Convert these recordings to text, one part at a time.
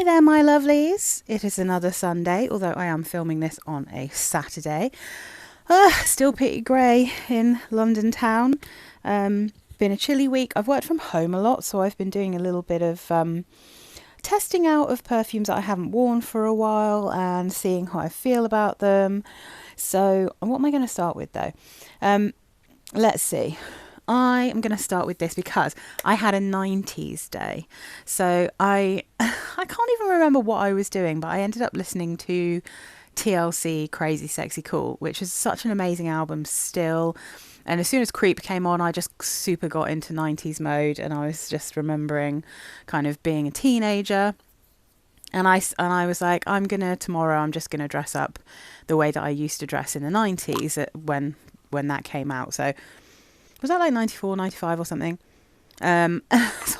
Hey there, my lovelies. It is another Sunday, although I am filming this on a Saturday. Still pretty grey in London town. Been a chilly week. I've worked from home a lot, so I've been doing a little bit of testing out of perfumes that I haven't worn for a while and seeing how I feel about them. So, what am I going to start with though? Let's see. I am going to start with this because I had a 90s day. So I can't even remember what I was doing, but I ended up listening to TLC Crazy Sexy Cool, which is such an amazing album still. And as soon as Creep came on, I just super got into 90s mode, and I was just remembering kind of being a teenager. And I was like, tomorrow I'm just going to dress up the way that I used to dress in the 90s when that came out. So was that like 94, 95 or something? So I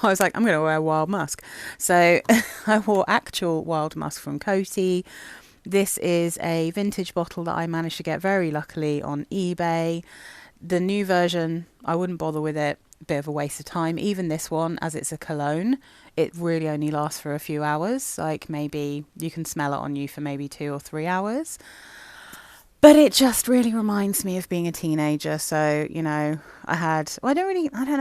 was like, I'm going to wear Wild Musk. So I wore actual Wild Musk from Coty. This is a vintage bottle that I managed to get very luckily on eBay. The new version, I wouldn't bother with it. Bit of a waste of time. Even this one, as it's a cologne, it really only lasts for a few hours. Like maybe you can smell it on you for maybe 2 or 3 hours. But it just really reminds me of being a teenager. So, I don't know,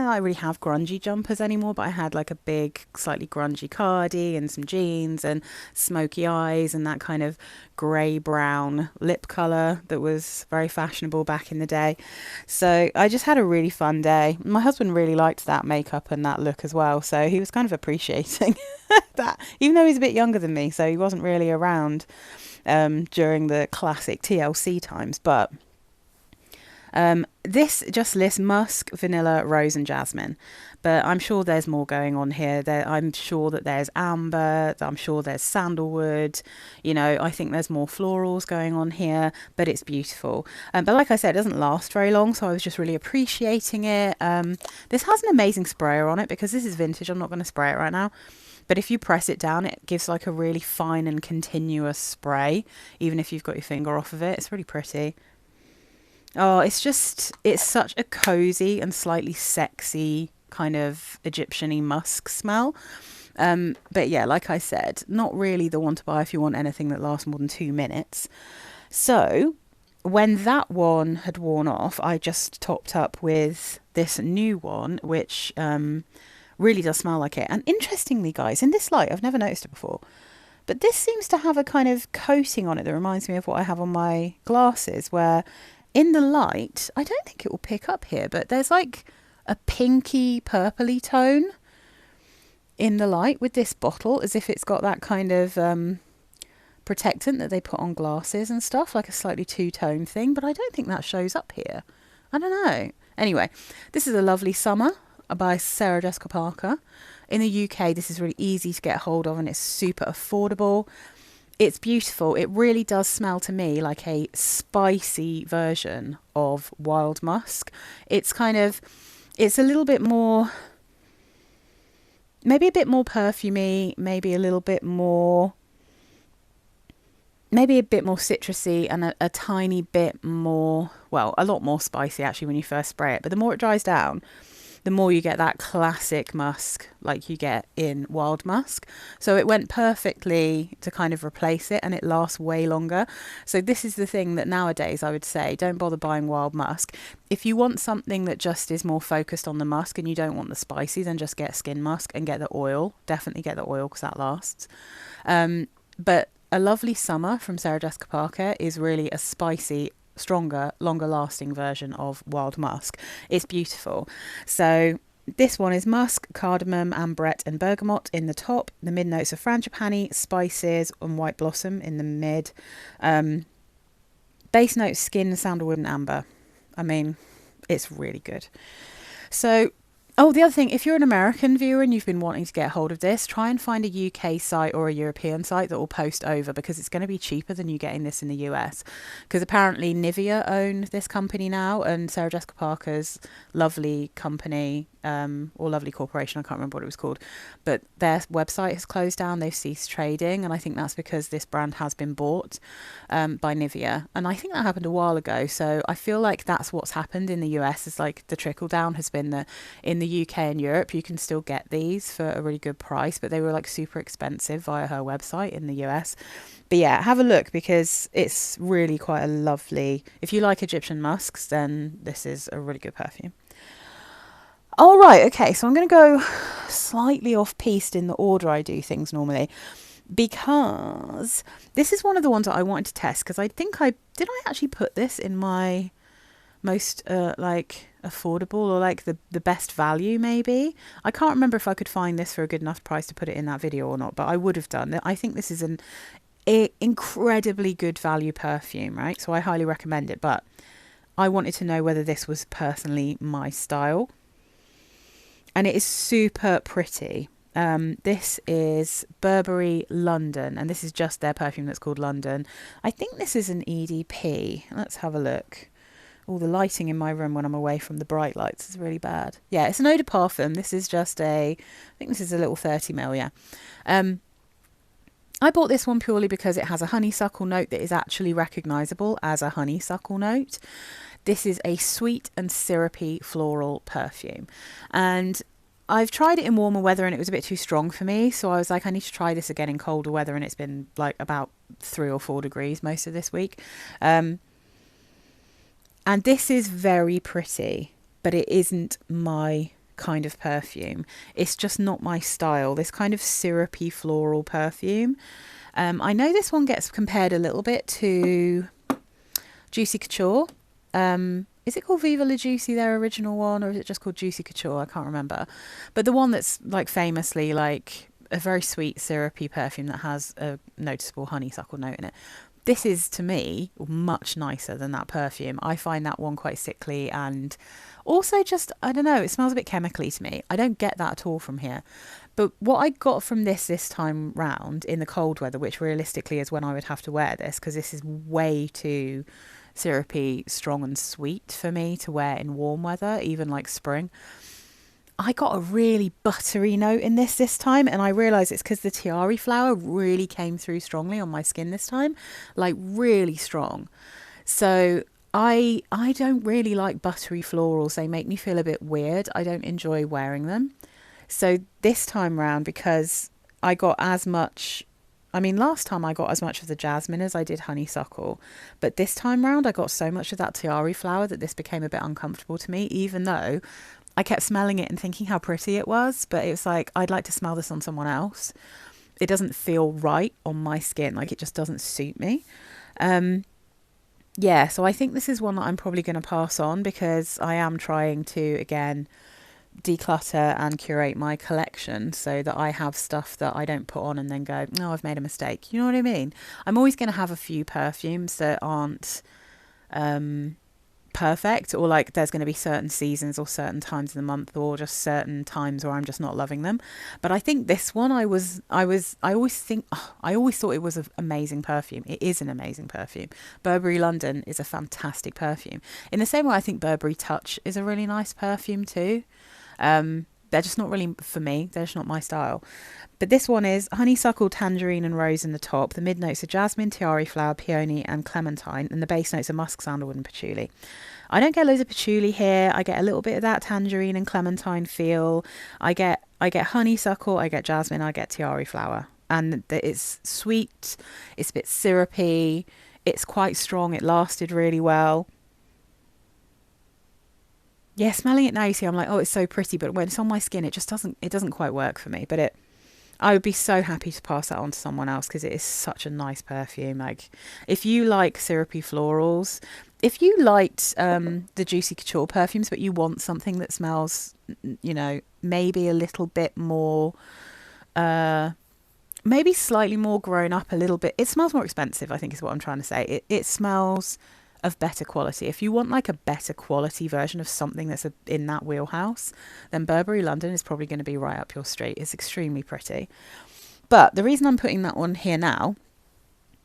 I really have grungy jumpers anymore, but I had like a big, slightly grungy cardi and some jeans and smoky eyes and that kind of grey-brown lip colour that was very fashionable back in the day. So I just had a really fun day. My husband really liked that makeup and that look as well. So he was kind of appreciating that, even though he's a bit younger than me. So he wasn't really around during the classic TLC times, but this just lists musk, vanilla, rose and jasmine, but I'm sure there's more going on here. I'm sure that there's amber, I'm sure there's sandalwood, I think there's more florals going on here, but it's beautiful. But like I said, it doesn't last very long, so I was just really appreciating it. This has an amazing sprayer on it because this is vintage. I'm not going to spray it right now. But if you press it down, it gives like a really fine and continuous spray, even if you've got your finger off of it. It's really pretty. Oh, it's such a cozy and slightly sexy kind of Egyptian-y musk smell. But yeah, like I said, not really the one to buy if you want anything that lasts more than 2 minutes. So when that one had worn off, I just topped up with this new one, which really does smell like it. And interestingly, guys, in this light, I've never noticed it before, but this seems to have a kind of coating on it that reminds me of what I have on my glasses, where in the light, I don't think it will pick up here, but there's like a pinky purpley tone in the light with this bottle, as if it's got that kind of protectant that they put on glasses and stuff, like a slightly two-tone thing, but I don't think that shows up here. I don't know. Anyway, this is a lovely summer by Sarah Jessica Parker. In the UK, this is really easy to get hold of and it's super affordable. It's beautiful. It really does smell to me like a spicy version of Wild Musk. It's a little bit more, maybe a bit more perfumey, maybe a bit more citrusy and a tiny bit more, well, a lot more spicy actually when you first spray it. But the more it dries down, the more you get that classic musk like you get in Wild Musk. So it went perfectly to kind of replace it, and it lasts way longer. So this is the thing that nowadays I would say, don't bother buying Wild Musk. If you want something that just is more focused on the musk and you don't want the spicy, then just get Skin Musk and get the oil. Definitely get the oil because that lasts. But A Lovely Summer from Sarah Jessica Parker is really a spicy, stronger, longer lasting version of Wild Musk. It's beautiful. So this one is musk, cardamom, ambrette and bergamot in the top. The mid notes are frangipani, spices and white blossom in the mid. Base notes skin, sandalwood and amber. I mean, it's really good. So the other thing, if you're an American viewer and you've been wanting to get hold of this, try and find a UK site or a European site that will post over, because it's going to be cheaper than you getting this in the US. Because apparently Nivea own this company now, and Sarah Jessica Parker's lovely company or Lovely Corporation, I can't remember what it was called, but their website has closed down. They've ceased trading, and I think that's because this brand has been bought by Nivea, and I think that happened a while ago. So I feel like that's what's happened in the US, is like the trickle down has been that in the UK and Europe you can still get these for a really good price, but they were like super expensive via her website in the US. But yeah, have a look, because it's really quite a lovely, if you like Egyptian musks, then this is a really good perfume. All right, okay, so I'm going to go slightly off-piste in the order I do things normally, because this is one of the ones that I wanted to test, because I think I actually put this in my most like affordable, or like the best value maybe. I can't remember if I could find this for a good enough price to put it in that video or not, but I would have done. I think this is an incredibly good value perfume, right? So I highly recommend it, but I wanted to know whether this was personally my style. And it is super pretty. This is Burberry London, and this is just their perfume that's called London. I think this is an EDP. Let's have a look. All the lighting in my room when I'm away from the bright lights is really bad. Yeah, it's an eau de parfum. This is just I think this is a little 30ml, yeah. I bought this one purely because it has a honeysuckle note that is actually recognisable as a honeysuckle note. This is a sweet and syrupy floral perfume. And I've tried it in warmer weather and it was a bit too strong for me. So I was like, I need to try this again in colder weather. And it's been like about 3 or 4 degrees most of this week. And this is very pretty, but it isn't my kind of perfume. It's just not my style, this kind of syrupy floral perfume. I know this one gets compared a little bit to Juicy Couture. Is it called Viva La Juicy, their original one, or is it just called Juicy Couture? I can't remember. But the one that's like famously like a very sweet syrupy perfume that has a noticeable honeysuckle note in it. This is, to me, much nicer than that perfume. I find that one quite sickly, and also just, I don't know, it smells a bit chemically to me. I don't get that at all from here. But what I got from this time round in the cold weather, which realistically is when I would have to wear this, because this is way too syrupy, strong and sweet for me to wear in warm weather, even like spring. I got a really buttery note in this time, and I realised it's because the tiare flower really came through strongly on my skin this time, like really strong. So I don't really like buttery florals. They make me feel a bit weird. I don't enjoy wearing them. So this time round, because I got as much, I mean, last time I got as much of the jasmine as I did honeysuckle, but this time round I got so much of that tiare flower that this became a bit uncomfortable to me, even though I kept smelling it and thinking how pretty it was, but it was like, I'd like to smell this on someone else. It doesn't feel right on my skin, like it just doesn't suit me. Yeah, so I think this is one that I'm probably going to pass on, because I am trying to, again, declutter and curate my collection so that I have stuff that I don't put on and then go, no, I've made a mistake. You know what I mean? I'm always going to have a few perfumes that aren't perfect, or like there's going to be certain seasons or certain times of the month or just certain times where I'm just not loving them. But I think this one I always thought it was an amazing perfume. It is an amazing perfume. Burberry London is a fantastic perfume. In the same way I think Burberry Touch is a really nice perfume too. They're just not really for me. They're just not my style. But this one is honeysuckle, tangerine and rose in the top. The mid notes are jasmine, tiare flower, peony and clementine. And the base notes are musk, sandalwood and patchouli. I don't get loads of patchouli here. I get a little bit of that tangerine and clementine feel. I get honeysuckle, I get jasmine, I get tiare flower. And it's sweet. It's a bit syrupy. It's quite strong. It lasted really well. Yeah, smelling it now, you see, I'm like, oh, it's so pretty, but when it's on my skin, it doesn't quite work for me. But I would be so happy to pass that on to someone else, because it is such a nice perfume. Like, if you like syrupy florals, if you liked the Juicy Couture perfumes, but you want something that smells, you know, maybe a little bit more, maybe slightly more grown up a little bit. It smells more expensive, I think is what I'm trying to say. It smells of better quality. If you want like a better quality version of something that's in that wheelhouse, then Burberry London is probably going to be right up your street. It's extremely pretty. But the reason I'm putting that one here now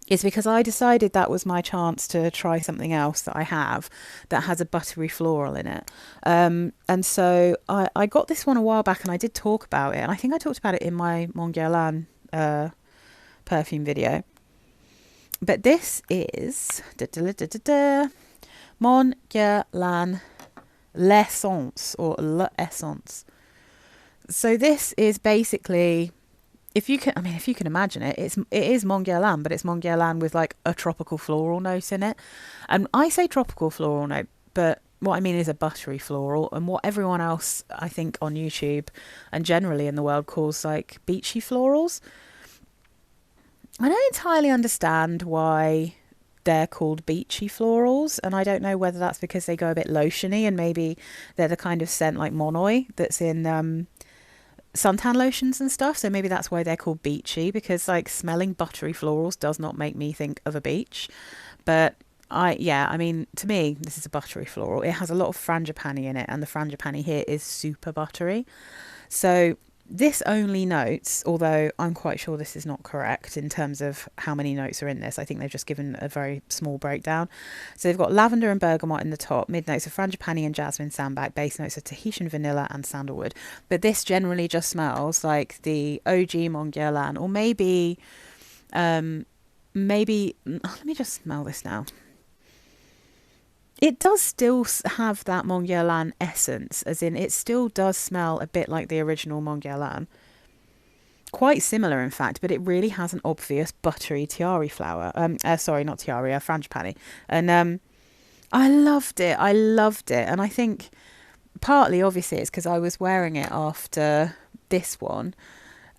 is because I decided that was my chance to try something else that I have that has a buttery floral in it. And so I got this one a while back and I did talk about it. And I think I talked about it in my Mon Guerlain perfume video. But this is Mon Guerlain L'Essence or L'Essence. So this is basically, if you can imagine it, it is Mon Guerlain, but it's Mon Guerlain with like a tropical floral note in it. And I say tropical floral note, but what I mean is a buttery floral, and what everyone else, I think, on YouTube and generally in the world calls like beachy florals. I don't entirely understand why they're called beachy florals, and I don't know whether that's because they go a bit lotiony and maybe they're the kind of scent like Monoi that's in suntan lotions and stuff, so maybe that's why they're called beachy, because like smelling buttery florals does not make me think of a beach. But I mean, to me this is a buttery floral. It has a lot of frangipani in it, and the frangipani here is super buttery. So this only notes, although I'm quite sure this is not correct in terms of how many notes are in this. I think they've just given a very small breakdown. So they've got lavender and bergamot in the top, mid notes of frangipani and jasmine sambac, base notes of Tahitian vanilla and sandalwood. But this generally just smells like the OG Mon Guerlain, or maybe, let me just smell this now. It does still have that Mon Guerlain essence, as in it still does smell a bit like the original Mon Guerlain. Quite similar, in fact, but it really has an obvious buttery tiare flower. Sorry, not tiare, frangipani. And I loved it. And I think partly, obviously, it's because I was wearing it after this one.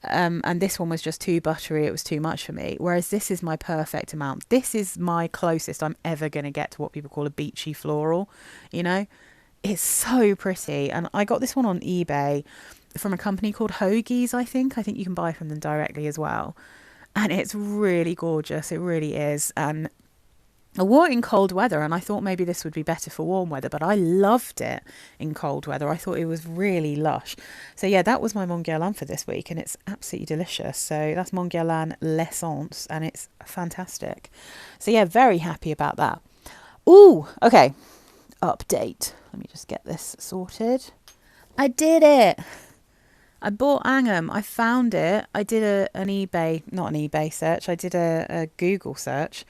And this one was just too buttery. It was too much for me. Whereas this is my perfect amount. This is my closest I'm ever going to get to what people call a beachy floral. You know, it's so pretty. And I got this one on eBay from a company called Hoagie's, I think. I think you can buy from them directly as well. And it's really gorgeous. It really is. And I wore it in cold weather, and I thought maybe this would be better for warm weather, but I loved it in cold weather. I thought it was really lush. So yeah, that was my Mon Guerlain for this week, and it's absolutely delicious. So that's Mon Guerlain L'Essence, and it's fantastic. So yeah, very happy about that. Ooh, okay. Update. Let me just get this sorted. I did it. I bought Angham. I found it. I did not an eBay search. I did a Google search.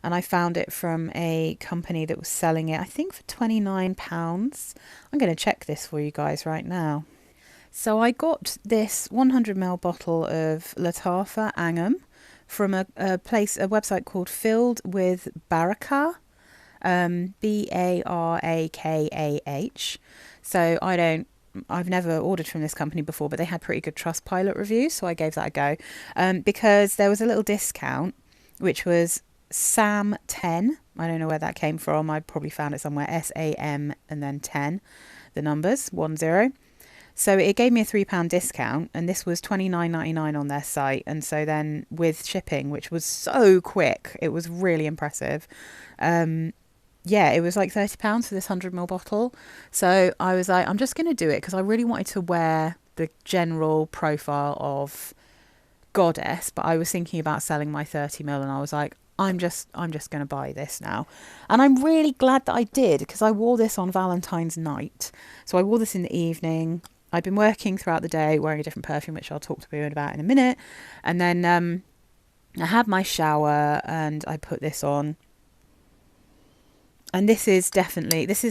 And I found it from a company that was selling it, I think, for £29. I'm going to check this for you guys right now. So I got this 100ml bottle of Lattafa Angham from a website called Filled with Barakah, Barakah. So I've never ordered from this company before, but they had pretty good Trustpilot reviews, so I gave that a go. Because there was a little discount, which was Sam 10. I don't know where that came from. I probably found it somewhere. SAM and then 10, the numbers 10. So it gave me a £3 discount, and this was $29.99 on their site. And so then with shipping, which was so quick, it was really impressive. Yeah, it was like £30 for this 100ml bottle. So I was like, I'm just going to do it because I really wanted to wear the general profile of Goddess, but I was thinking about selling my 30ml, and I was like, I'm just going to buy this now. And I'm really glad that I did, because I wore this on Valentine's night. So I wore this in the evening. I've been working throughout the day wearing a different perfume, which I'll talk to you about in a minute. And then I had my shower and I put this on. And this is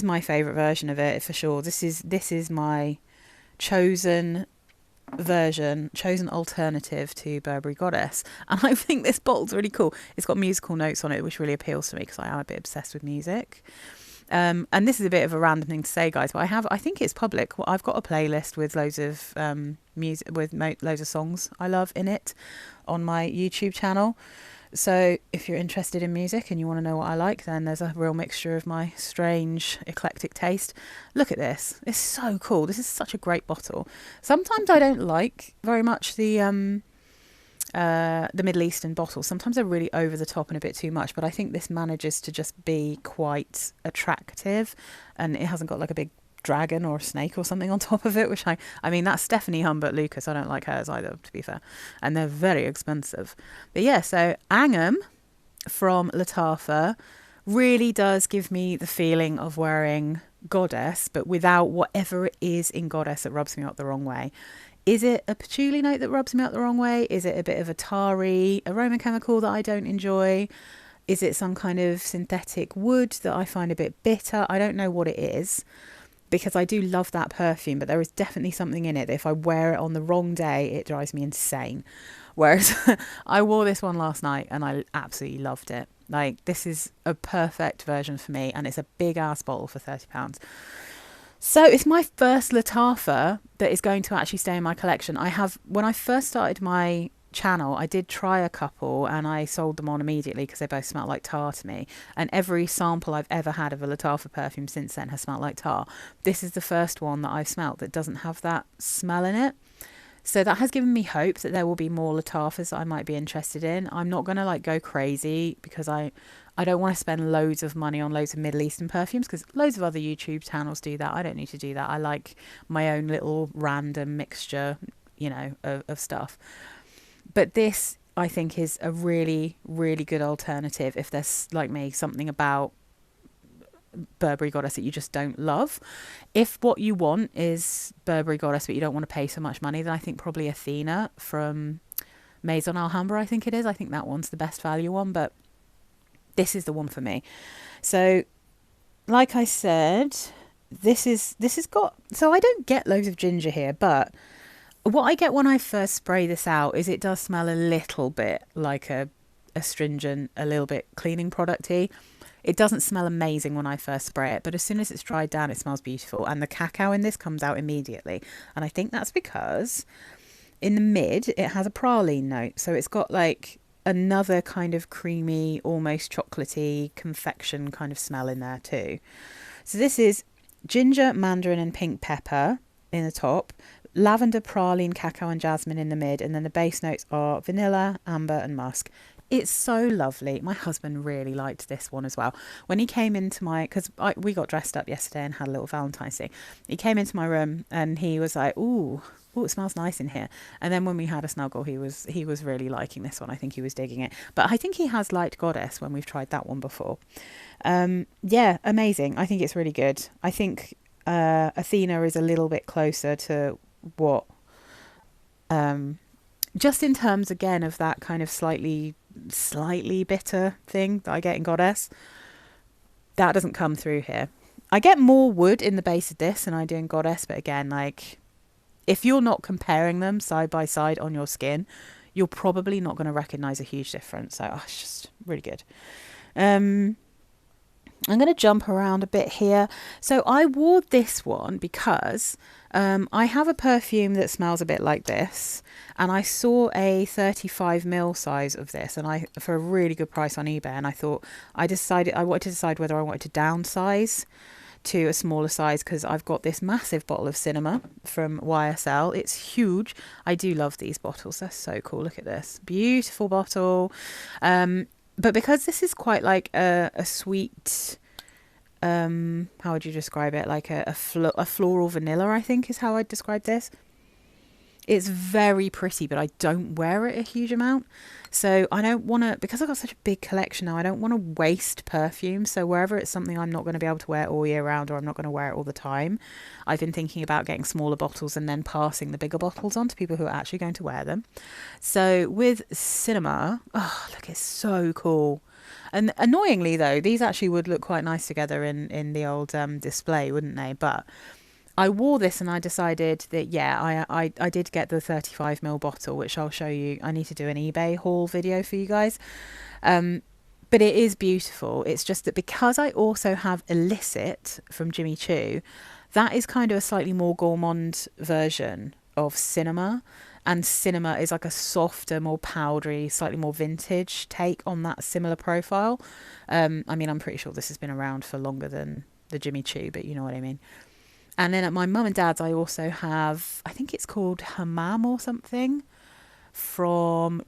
my favourite version of it for sure. This is my chosen alternative to Burberry Goddess, and I think this bottle's really cool. It's got musical notes on it, which really appeals to me because I am a bit obsessed with music. And this is a bit of a random thing to say, guys, but I think it's public. Well, I've got a playlist with loads of music, with loads of songs I love in it on my YouTube channel. So if you're interested in music and you want to know what I like, then there's a real mixture of my strange, eclectic taste. Look at this. It's so cool. This is such a great bottle. Sometimes I don't like very much the Middle Eastern bottles. Sometimes they're really over the top and a bit too much, but I think this manages to just be quite attractive, and it hasn't got like a big dragon or a snake or something on top of it, which I mean, that's Stephanie Humbert Lucas. I don't like hers either, to be fair, and they're very expensive. But yeah, so Angham, from Lattafa really does give me the feeling of wearing Goddess, but without whatever it is in Goddess that rubs me up the wrong way. Is it a patchouli note that rubs me up the wrong way? Is it a bit of a tarry aroma chemical that I don't enjoy? Is it some kind of synthetic wood that I find a bit bitter? I don't know what it is, because I do love that perfume, but there is definitely something in it that if I wear it on the wrong day, it drives me insane. Whereas I wore this one last night and I absolutely loved it. Like, this is a perfect version for me, and it's a big ass bottle for £30. So it's my first Lattafa that is going to actually stay in my collection. When I first started my channel, I did try a couple and I sold them on immediately because they both smelled like tar to me. And every sample I've ever had of a Lattafa perfume since then has smelled like tar. This is the first one that I've smelled that doesn't have that smell in it. So that has given me hope that there will be more Lattafas that I might be interested in. I'm not going to like go crazy because I don't want to spend loads of money on loads of Middle Eastern perfumes, because loads of other YouTube channels do that. I don't need to do that. I like my own little random mixture, of stuff. But this, I think, is a really, really good alternative if there's, like me, something about Burberry Goddess that you just don't love. If what you want is Burberry Goddess but you don't want to pay so much money, then I think probably Athena from Maison Alhambra, I think it is. I think that one's the best value one, but this is the one for me. So, like I said, this has got... So I don't get loads of ginger here, but what I get when I first spray this out is it does smell a little bit like a astringent, a little bit cleaning product-y. It doesn't smell amazing when I first spray it, but as soon as it's dried down, it smells beautiful. And the cacao in this comes out immediately. And I think that's because in the mid, it has a praline note. So it's got like another kind of creamy, almost chocolatey confection kind of smell in there too. So this is ginger, mandarin and pink pepper in the top, lavender, praline, cacao and jasmine in the mid. And then the base notes are vanilla, amber and musk. It's so lovely. My husband really liked this one as well. When he came into because we got dressed up yesterday and had a little Valentine's Day. He came into my room and he was like, ooh, it smells nice in here. And then when we had a snuggle, he was really liking this one. I think he was digging it. But I think he has liked Goddess when we've tried that one before. Yeah, amazing. I think it's really good. I think Athena is a little bit closer to what... just in terms, again, of that kind of slightly bitter thing that I get in Goddess, that doesn't come through here. I get more wood in the base of this than I do in Goddess, but again, like, if you're not comparing them side by side on your skin, you're probably not going to recognize a huge difference. So it's just really good. I'm going to jump around a bit here. So I wore this one because I have a perfume that smells a bit like this, and I saw a 35ml size of this, and for a really good price on eBay, and I wanted to decide whether I wanted to downsize to a smaller size, because I've got this massive bottle of Cinema from YSL. It's huge. I do love these bottles. They're so cool. Look at this. Beautiful bottle. But because this is quite like a sweet, how would you describe it? Like a floral vanilla, I think is how I'd describe this. It's very pretty, but I don't wear it a huge amount. So I don't want to, because I've got such a big collection now, I don't want to waste perfume. So wherever it's something I'm not going to be able to wear all year round, or I'm not going to wear it all the time, I've been thinking about getting smaller bottles and then passing the bigger bottles on to people who are actually going to wear them. So with Cinema, oh, look, it's so cool. And annoyingly though, these actually would look quite nice together in the old display, wouldn't they? But I wore this and I decided that, yeah, I did get the 35ml bottle, which I'll show you. I need to do an eBay haul video for you guys. But it is beautiful. It's just that because I also have Illicit from Jimmy Choo, that is kind of a slightly more gourmand version of Cinema. And Cinema is like a softer, more powdery, slightly more vintage take on that similar profile. I mean, I'm pretty sure this has been around for longer than the Jimmy Choo, but you know what I mean. And then at my mum and dad's, I also have, I think it's called Hammam or something from,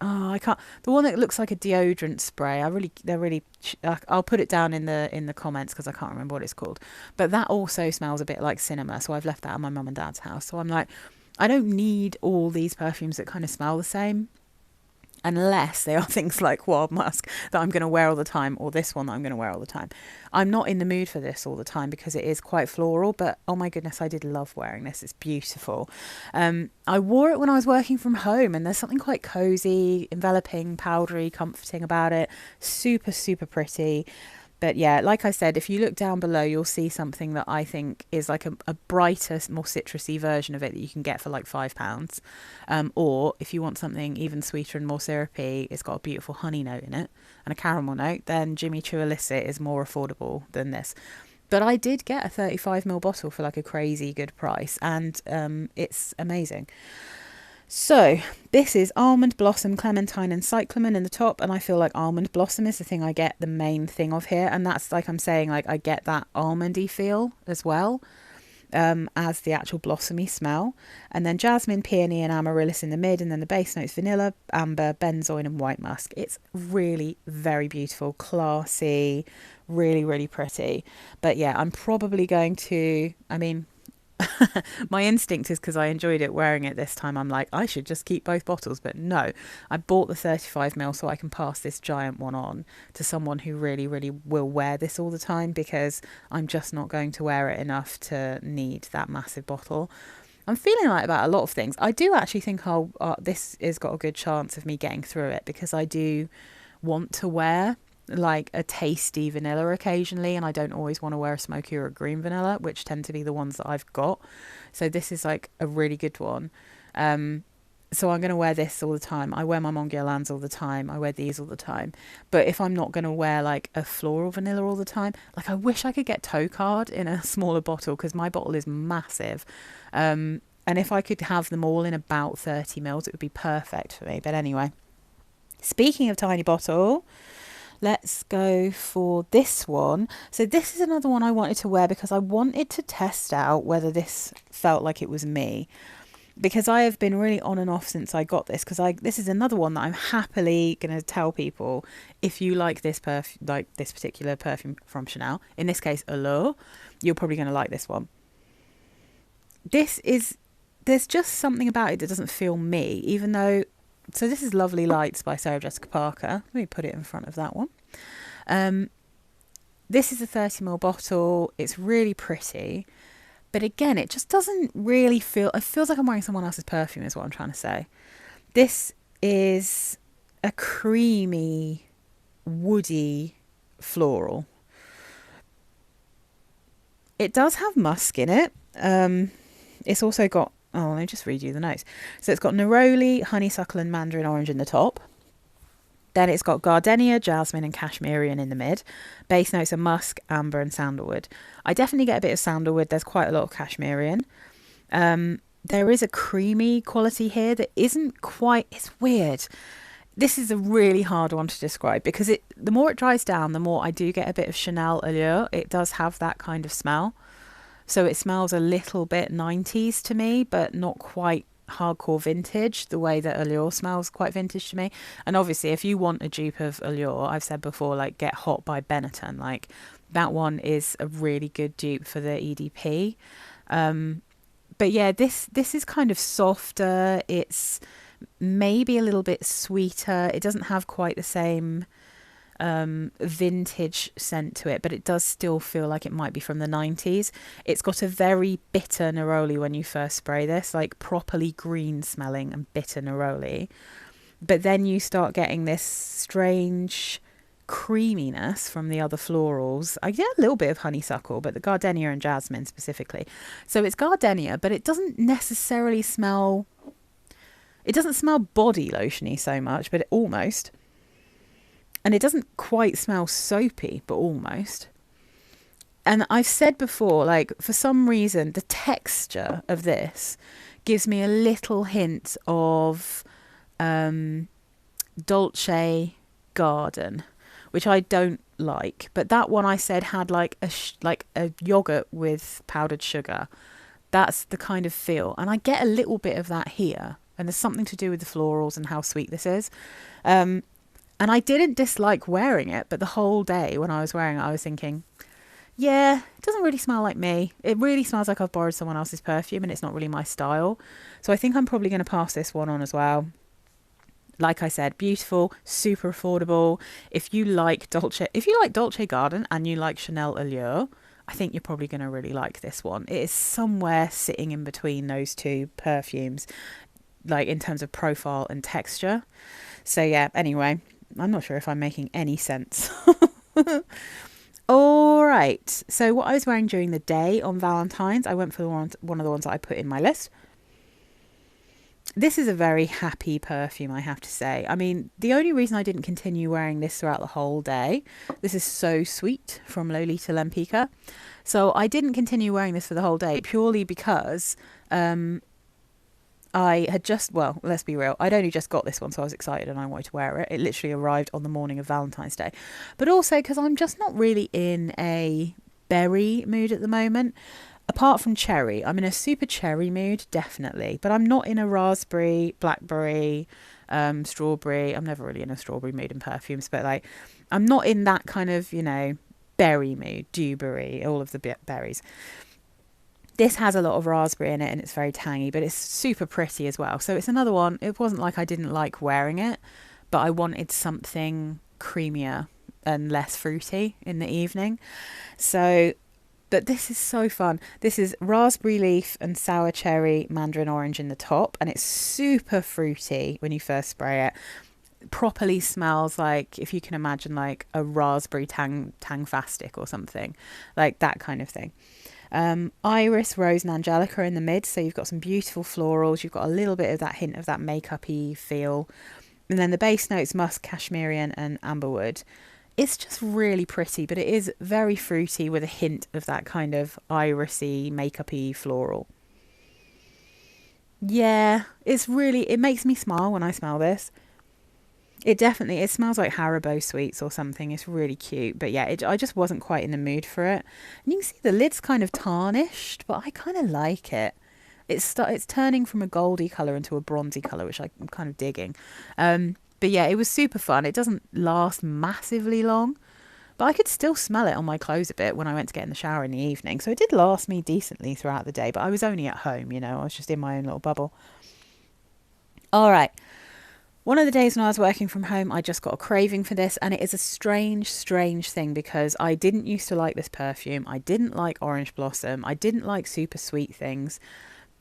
I can't, the one that looks like a deodorant spray. I'll put it down in the comments because I can't remember what it's called. But that also smells a bit like Cinema. So I've left that at my mum and dad's house. So I'm like, I don't need all these perfumes that kind of smell the same. unless they are things like Wild Musk that I'm going to wear all the time, or this one that I'm going to wear all the time. I'm not in the mood for this all the time because it is quite floral, but oh my goodness, I did love wearing this. It's beautiful. I wore it when I was working from home, and there's something quite cozy, enveloping, powdery, comforting about it. Super, super pretty. But yeah, like I said, if you look down below, you'll see something that I think is like a brighter, more citrusy version of it that you can get for like £5. Or if you want something even sweeter and more syrupy, it's got a beautiful honey note in it and a caramel note, then Jimmy Choo Illicit is more affordable than this. But I did get a 35ml bottle for like a crazy good price, and it's amazing. So this is Almond Blossom, Clementine and Cyclamen in the top, and I feel like Almond Blossom is the thing I get the main thing of here, and that's like I'm saying, like I get that almondy feel as well as the actual blossomy smell. And then Jasmine, Peony and Amaryllis in the mid, and then the base notes vanilla, amber, benzoin and white musk. It's really very beautiful, classy, really, really pretty. But yeah, I'm probably going to, I mean, my instinct is, because I enjoyed it wearing it this time, I'm like, I should just keep both bottles. But no, I bought the 35ml so I can pass this giant one on to someone who really, really will wear this all the time, because I'm just not going to wear it enough to need that massive bottle. I'm feeling like about a lot of things. I do actually think this has got a good chance of me getting through it, because I do want to wear like a tasty vanilla occasionally, and I don't always want to wear a smoky or a green vanilla, which tend to be the ones that I've got. So this is like a really good one. So I'm going to wear this all the time. I wear my Mon Guerlains all the time. I wear these all the time. But if I'm not going to wear like a floral vanilla all the time, like I wish I could get Tocard in a smaller bottle, because my bottle is massive. And if I could have them all in about 30ml, it would be perfect for me. But anyway, speaking of tiny bottle, let's go for this one. So this is another one I wanted to wear because I wanted to test out whether this felt like it was me. Because I have been really on and off since I got this. Because this is another one that I'm happily going to tell people, if you like this this particular perfume from Chanel, in this case Allure, you're probably going to like this one. There's just something about it that doesn't feel me, even though. So this is Lovely Lights by Sarah Jessica Parker. Let me put it in front of that one. This is a 30ml bottle. It's really pretty. But again, it just doesn't really feel... It feels like I'm wearing someone else's perfume is what I'm trying to say. This is a creamy, woody floral. It does have musk in it. It's also got... Oh, let me just read you the notes. So it's got neroli, honeysuckle and mandarin orange in the top. Then it's got gardenia, jasmine and cashmerian in the mid. Base notes are musk, amber and sandalwood. I definitely get a bit of sandalwood. There's quite a lot of cashmerian. There is a creamy quality here that isn't quite... It's weird. This is a really hard one to describe, because the more it dries down, the more I do get a bit of Chanel Allure. It does have that kind of smell. So it smells a little bit 90s to me, but not quite hardcore vintage, the way that Allure smells quite vintage to me. And obviously, if you want a dupe of Allure, I've said before, like Get Hot by Benetton. Like that one is a really good dupe for the EDP. But yeah, this is kind of softer. It's maybe a little bit sweeter. It doesn't have quite the same... vintage scent to it, but it does still feel like it might be from the 90s. It's got a very bitter neroli when you first spray this, like properly green smelling and bitter neroli. But then you start getting this strange creaminess from the other florals. I get a little bit of honeysuckle, but the gardenia and jasmine specifically. So it's gardenia, but it doesn't necessarily smell... It doesn't smell body lotiony so much, but it almost... And it doesn't quite smell soapy, but almost. And I've said before, like, for some reason, the texture of this gives me a little hint of Dolce Garden, which I don't like. But that one I said had like a yogurt with powdered sugar. That's the kind of feel. And I get a little bit of that here. And there's something to do with the florals and how sweet this is. And I didn't dislike wearing it, but the whole day when I was wearing it, I was thinking, yeah, it doesn't really smell like me. It really smells like I've borrowed someone else's perfume and it's not really my style. So I think I'm probably going to pass this one on as well. Like I said, beautiful, super affordable. If you like Dolce Garden and you like Chanel Allure, I think you're probably going to really like this one. It is somewhere sitting in between those two perfumes, like in terms of profile and texture. So yeah, anyway, I'm not sure if I'm making any sense. All right. So what I was wearing during the day on Valentine's, I went for one of the ones that I put in my list. This is a very happy perfume, I have to say. I mean, the only reason I didn't continue wearing this throughout the whole day, this is So Sweet from Lolita Lempicka. So I didn't continue wearing this for the whole day purely because I had just, well, let's be real, I'd only just got this one, so I was excited and I wanted to wear it. It literally arrived on the morning of Valentine's Day. But also because I'm just not really in a berry mood at the moment. Apart from cherry, I'm in a super cherry mood, definitely. But I'm not in a raspberry, blackberry, strawberry. I'm never really in a strawberry mood in perfumes, but like, I'm not in that kind of, berry mood, dewberry, all of the berries. This has a lot of raspberry in it and it's very tangy, but it's super pretty as well. So it's another one. It wasn't like I didn't like wearing it, but I wanted something creamier and less fruity in the evening. So, but this is so fun. This is raspberry leaf and sour cherry mandarin orange in the top, and it's super fruity when you first spray it. Properly smells like, if you can imagine, like a raspberry tangfastic or something, like that kind of thing. Iris, rose and angelica in the mid, so you've got some beautiful florals, you've got a little bit of that hint of that makeup-y feel, and then the base notes musk, cashmere and amberwood. It's just really pretty, but it is very fruity with a hint of that kind of irisy, makeup-y floral. Yeah, it makes me smile when I smell this. It smells like Haribo sweets or something. It's really cute. But yeah, I just wasn't quite in the mood for it. And you can see the lid's kind of tarnished, but I kind of like it. It's turning from a goldy colour into a bronzy colour, which I'm kind of digging. But yeah, it was super fun. It doesn't last massively long, but I could still smell it on my clothes a bit when I went to get in the shower in the evening. So it did last me decently throughout the day, but I was only at home, I was just in my own little bubble. All right. One of the days when I was working from home, I just got a craving for this, and it is a strange, strange thing because I didn't used to like this perfume. I didn't like Orange Blossom. I didn't like super sweet things,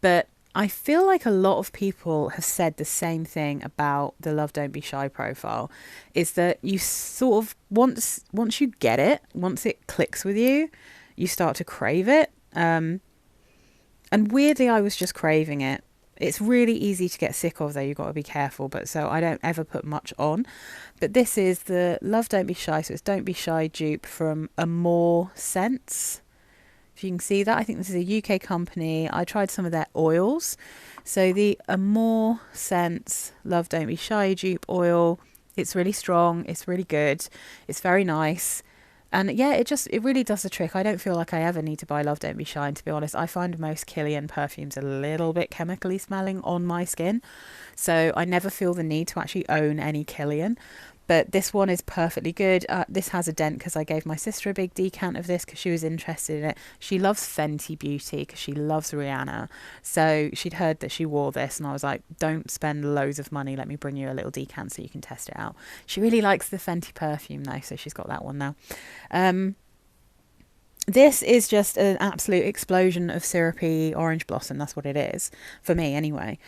but I feel like a lot of people have said the same thing about the Love Don't Be Shy profile, is that you sort of, once you get it, once it clicks with you, you start to crave it. And weirdly, I was just craving it. It's really easy to get sick of, though. You've got to be careful. But so I don't ever put much on. But this is the Love Don't Be Shy. So it's Don't Be Shy dupe from Amourscents. If you can see that, I think this is a UK company. I tried some of their oils. So the Amourscents Love Don't Be Shy dupe oil. It's really strong. It's really good. It's very nice. And yeah, it really does the trick. I don't feel like I ever need to buy Love Don't Be Shy. And to be honest, I find most Killian perfumes a little bit chemically smelling on my skin. So I never feel the need to actually own any Killian. But this one is perfectly good. This has a dent because I gave my sister a big decant of this because she was interested in it. She loves Fenty Beauty because she loves Rihanna. So she'd heard that she wore this and I was like, don't spend loads of money. Let me bring you a little decant so you can test it out. She really likes the Fenty perfume though, so she's got that one now. This is just an absolute explosion of syrupy orange blossom. That's what it is, for me anyway.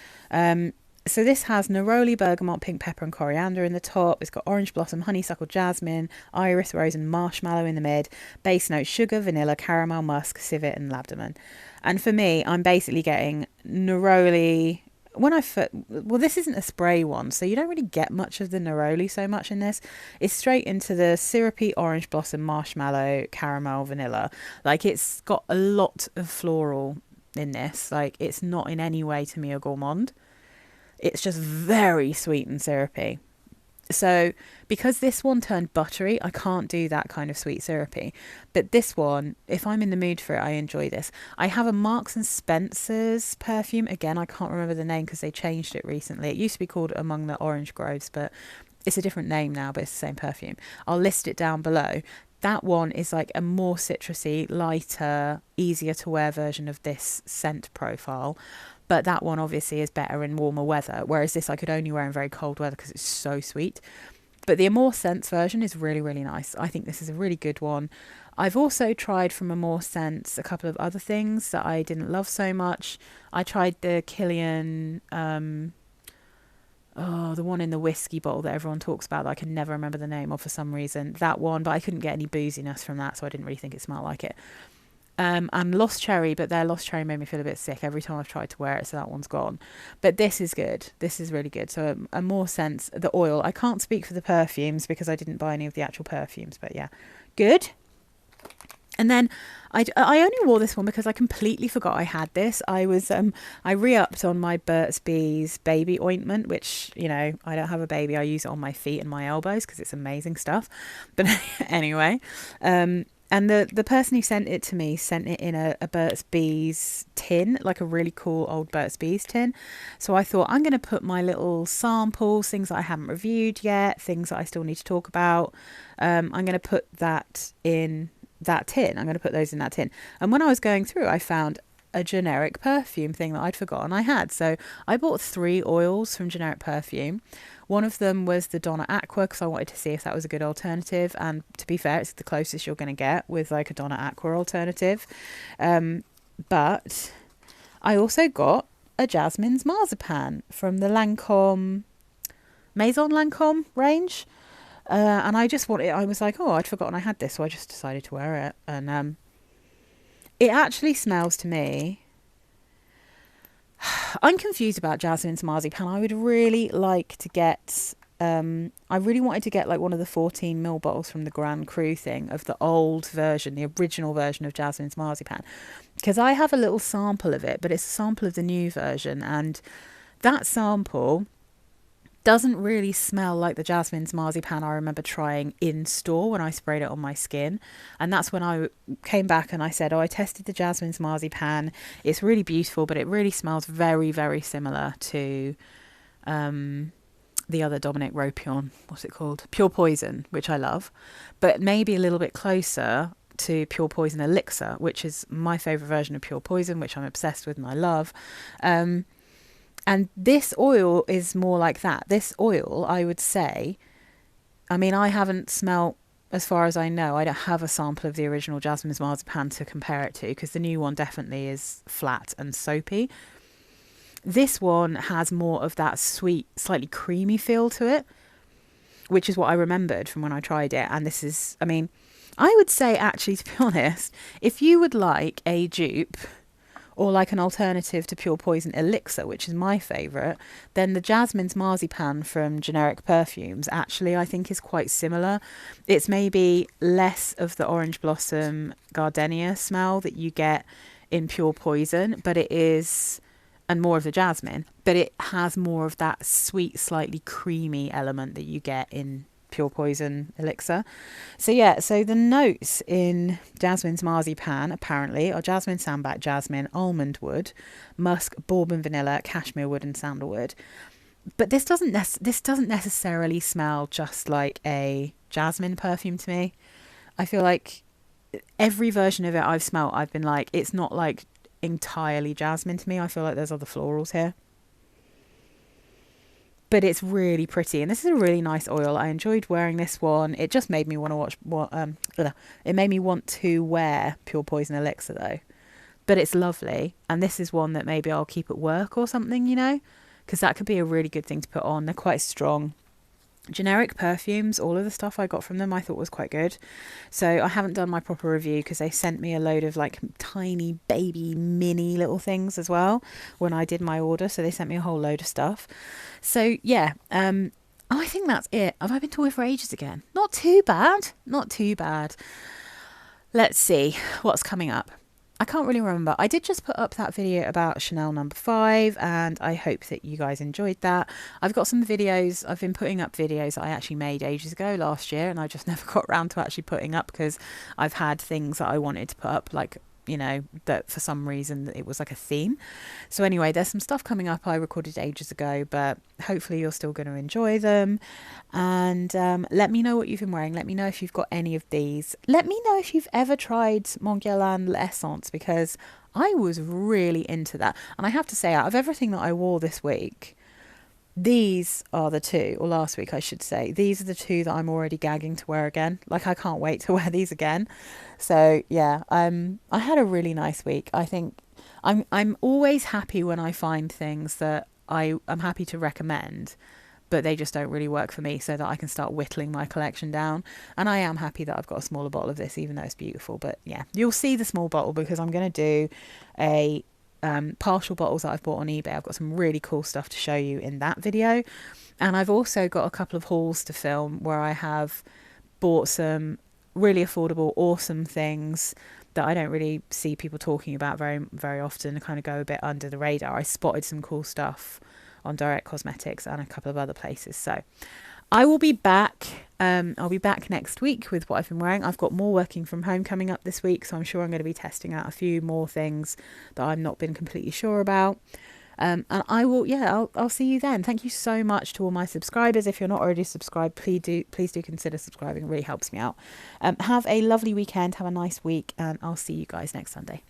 So this has neroli, bergamot, pink pepper and coriander in the top. It's got orange blossom, honeysuckle, jasmine, iris, rose and marshmallow in the mid. Base notes, sugar, vanilla, caramel, musk, civet and labdaman. And for me, I'm basically getting neroli. Well, this isn't a spray one, so you don't really get much of the neroli so much in this. It's straight into the syrupy orange blossom, marshmallow, caramel, vanilla. Like, it's got a lot of floral in this. Like, it's not in any way to me a gourmand. It's just very sweet and syrupy. So because this one turned buttery, I can't do that kind of sweet syrupy. But this one, if I'm in the mood for it, I enjoy this. I have a Marks and Spencer's perfume. Again, I can't remember the name because they changed it recently. It used to be called Among the Orange Groves, but it's a different name now, but it's the same perfume. I'll list it down below. That one is like a more citrusy, lighter, easier to wear version of this scent profile. But that one obviously is better in warmer weather, whereas this I could only wear in very cold weather because it's so sweet. But the Amourscents version is really, really nice. I think this is a really good one. I've also tried from Amourscents a couple of other things that I didn't love so much. I tried the Killian, the one in the whiskey bottle that everyone talks about that I can never remember the name of for some reason. That one, but I couldn't get any booziness from that, so I didn't really think it smelled like it. And Lost Cherry, but their Lost Cherry made me feel a bit sick every time I've tried to wear it, so that one's gone. But this is good. This is really good. So Amourscents, the oil. I can't speak for the perfumes because I didn't buy any of the actual perfumes, but yeah, good. And then I only wore this one because I completely forgot I had this. I re-upped on my Burt's Bees baby ointment, which, you know, I don't have a baby. I use it on my feet and my elbows because it's amazing stuff. But anyway, and the person who sent it to me sent it in a Burt's Bees tin, like a really cool old Burt's Bees tin. So I thought, I'm going to put my little samples, things that I haven't reviewed yet, things that I still need to talk about. I'm going to put that in that tin. I'm going to put those in that tin. And when I was going through, I found a generic perfume thing that I'd forgotten I had. So I bought 3 oils from generic perfume. One of them was the Donna Aqua because I wanted to see if that was a good alternative. And to be fair, it's the closest you're going to get with like a Donna Aqua alternative. But I also got a Jasmins Marzipane from the Lancôme, Maison Lancôme range. And I was like, oh, I'd forgotten I had this, so I just decided to wear it. And it actually smells to me. I'm confused about Jasmine's Marzipane. I would really like to get, I really wanted to get like one of the 14ml bottles from the Grand Cru thing of the old version, the original version of Jasmine's Marzipane. Because I have a little sample of it, but it's a sample of the new version. And that sample doesn't really smell like the Jasmine's Marzipane I remember trying in store when I sprayed it on my skin. And that's when I came back and I said, oh, I tested the Jasmine's Marzipane. It's really beautiful, but it really smells very, very similar to the other Dominic Ropion. What's it called? Pure Poison, which I love. But maybe a little bit closer to Pure Poison Elixir, which is my favourite version of Pure Poison, which I'm obsessed with and I love. And this oil is more like that. This oil, I would say, I mean, I haven't smelt, as far as I know, I don't have a sample of the original Jasmine's Marzipane to compare it to because the new one definitely is flat and soapy. This one has more of that sweet, slightly creamy feel to it, which is what I remembered from when I tried it. And this is, I mean, I would say actually, to be honest, if you would like a dupe or like an alternative to Pure Poison Elixir, which is my favourite, then the Jasmine's Marzipane from generic perfumes actually I think is quite similar. It's maybe less of the orange blossom gardenia smell that you get in Pure Poison, but it is, and more of the jasmine, but it has more of that sweet, slightly creamy element that you get in Pure Poison Elixir. So yeah, so the notes in Jasmine's Marzipane apparently are jasmine, sambac, jasmine, almond wood, musk, bourbon vanilla, cashmere wood and sandalwood. But this doesn't necessarily smell just like a jasmine perfume to me. I feel like every version of it I've smelt, I've been like, it's not like entirely jasmine to me. I feel like there's other florals here. But it's really pretty, and this is a really nice oil. I enjoyed wearing this one. It just made me want to it made me want to wear Pure Poison Elixir though. But it's lovely, and this is one that maybe I'll keep at work or something, you know, because that could be a really good thing to put on. They're quite strong. Generic perfumes, all of the stuff I got from them I thought was quite good. So I haven't done my proper review because they sent me a load of like tiny baby mini little things as well when I did my order. So they sent me a whole load of stuff. So yeah, I think that's it. Have I been talking for ages again? Not too bad. Not too bad. Let's see what's coming up. I can't really remember. I did just put up that video about Chanel No. 5 and I hope that you guys enjoyed that. I've got some videos. I've been putting up videos that I actually made ages ago last year and I just never got around to actually putting up because I've had things that I wanted to put up, like, you know, that for some reason it was like a theme. So anyway, there's some stuff coming up I recorded ages ago, but hopefully you're still going to enjoy them. And let me know what you've been wearing. Let me know if you've got any of these. Let me know if you've ever tried Mon Guerlain L'Essence, because I was really into that. And I have to say, out of everything that I wore this week, these are the two, or last week I should say, these are the two that I'm already gagging to wear again. Like, I can't wait to wear these again. So yeah, I had a really nice week. I think I'm always happy when I find things that I'm happy to recommend, but they just don't really work for me, so that I can start whittling my collection down. And I am happy that I've got a smaller bottle of this, even though it's beautiful. But yeah, you'll see the small bottle because I'm going to do a partial bottles that I've bought on eBay. I've got some really cool stuff to show you in that video. And I've also got a couple of hauls to film where I have bought some really affordable, awesome things that I don't really see people talking about very often, kind of go a bit under the radar. I spotted some cool stuff on Direct Cosmetics and a couple of other places. So I will be back. I'll be back next week with what I've been wearing. I've got more working from home coming up this week, so I'm sure I'm going to be testing out a few more things that I've not been completely sure about. And I will, yeah, I'll see you then. Thank you so much to all my subscribers. If you're not already subscribed, please do consider subscribing. It really helps me out. Have a lovely weekend. Have a nice week, and I'll see you guys next Sunday.